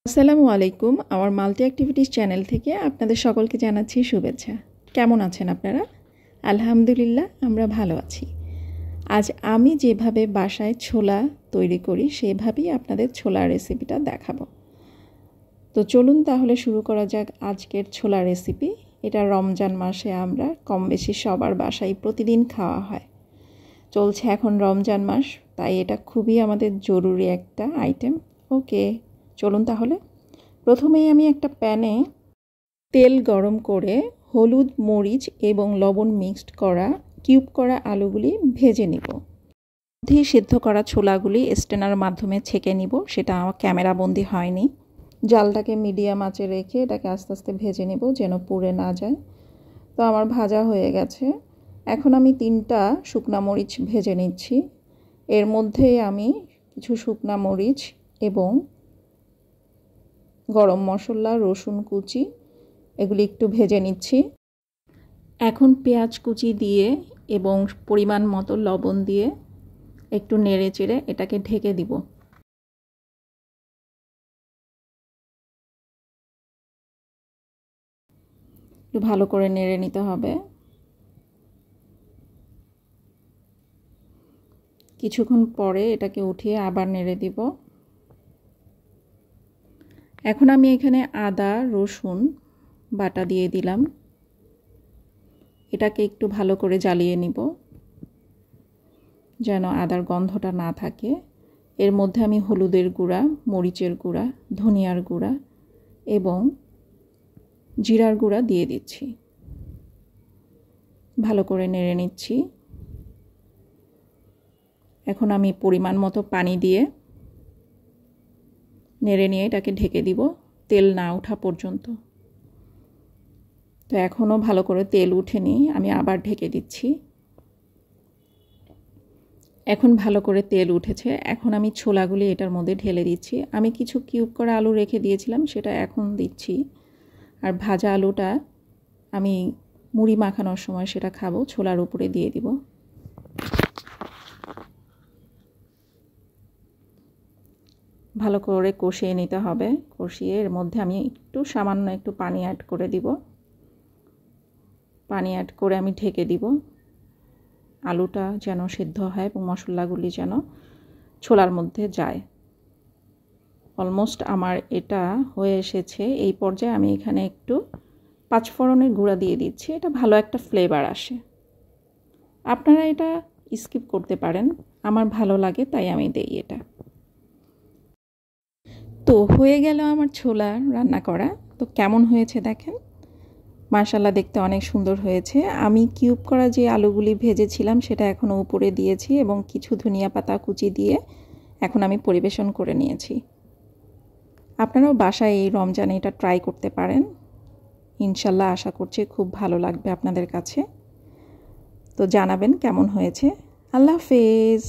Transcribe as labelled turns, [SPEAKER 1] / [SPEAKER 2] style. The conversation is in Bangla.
[SPEAKER 1] আসসালামু আলাইকুম। আমার মাল্টি অ্যাক্টিভিটিস চ্যানেল থেকে আপনাদের সকলকে জানাচ্ছি শুভেচ্ছা। কেমন আছেন আপনারা? আলহামদুলিল্লাহ আমরা ভালো আছি। আজ আমি যেভাবে বাসায় ছোলা তৈরি করি সেভাবেই আপনাদের ছোলার রেসিপিটা দেখাবো। তো চলুন তাহলে শুরু করা যাক আজকের ছোলা রেসিপি। এটা রমজান মাসে আমরা কম বেশি সবার বাসায় প্রতিদিন খাওয়া হয়। চলছে এখন রমজান মাস, তাই এটা খুবই আমাদের জরুরি একটা আইটেম। ওকে, চলুন তাহলে। প্রথমেই আমি একটা প্যানে তেল গরম করে হলুদ, মরিচ এবং লবণ মিক্সড করা কিউব করা আলুগুলি ভেজে নিব। মধ্যেই সিদ্ধ করা ছোলাগুলি স্ট্রেনার মাধ্যমে ছেঁকে নিব, সেটা আমার ক্যামেরাবন্দি হয়নি। জালটাকে মিডিয়াম আঁচে রেখে এটাকে আস্তে আস্তে ভেজে নিব যেন পুড়ে না যায়। তো আমার ভাজা হয়ে গেছে। এখন আমি 3টা শুকনা মরিচ ভেজে নিচ্ছি। এর মধ্যেই আমি কিছু শুকনা মরিচ এবং গরম মশলা, রসুন কুচি এগুলি একটু ভেজে নিচ্ছি। এখন পেঁয়াজ কুচি দিয়ে এবং পরিমাণ মতো লবণ দিয়ে একটু নেড়ে চেড়ে এটাকে ঢেকে দিব। একটু ভালো করে নেড়ে নিতে হবে। কিছুক্ষণ পরে এটাকে উঠিয়ে আবার নেড়ে দিব। এখন আমি এখানে আদা রসুন বাটা দিয়ে দিলাম। এটাকে একটু ভালো করে জ্বালিয়ে নিব যেন আদার গন্ধটা না থাকে। এর মধ্যে আমি হলুদের গুঁড়া, মরিচের গুঁড়া, ধনিয়ার গুঁড়া এবং জিরার গুঁড়া দিয়ে দিচ্ছি। ভালো করে নেড়ে নিচ্ছি। এখন আমি পরিমাণ মতো পানি দিয়ে নেড়ে নিয়ে এটাকে ঢেকে দিব তেল না ওঠা পর্যন্ত। তো এখনও ভালো করে তেল উঠেনি, আমি আবার ঢেকে দিচ্ছি। এখন ভালো করে তেল উঠেছে। এখন আমি ছোলাগুলি এটার মধ্যে ঢেলে দিচ্ছি। আমি কিছু কিউব করা আলু রেখে দিয়েছিলাম, সেটা এখন দিচ্ছি। আর ভাজা আলুটা আমি মুড়ি মাখানোর সময় সেটা খাবো, ছোলার উপরে দিয়ে দিব। ভালো করে কষিয়ে নিতে হবে। কষিয়ে এর মধ্যে আমি সামান্য একটু পানি অ্যাড করে দিব। পানি অ্যাড করে আমি ঢেকে দিব। আলুটা যেন সিদ্ধ হয় এবং মশলাগুলি যেন ছোলার মধ্যে যায়। অলমোস্ট আমার এটা হয়ে এসেছে। এই পর্যায়ে আমি এখানে একটু পাঁচফোড়নের গুঁড়া দিয়ে দিচ্ছি। এটা ভালো একটা ফ্লেভার আসে। আপনারা এটা স্কিপ করতে পারেন, আমার ভালো লাগে তাই আমি দেই এটা। তো হয়ে গেল আমার ছোলা রান্না করা। তো কেমন হয়েছে দেখেন, মাশাআল্লাহ দেখতে অনেক সুন্দর হয়েছে। আমি কিউব করা যে আলুগুলি ভেজেছিলাম সেটা এখনও উপরে দিয়েছি এবং কিছু ধনিয়া পাতা কুচি দিয়ে এখন আমি পরিবেশন করে নিয়েছি। আপনারাও বাসায় এই রমজানে এটা ট্রাই করতে পারেন। ইনশাল্লাহ আশা করছি খুব ভালো লাগবে আপনাদের কাছে। তো জানাবেন কেমন হয়েছে। আল্লাহ হাফেজ।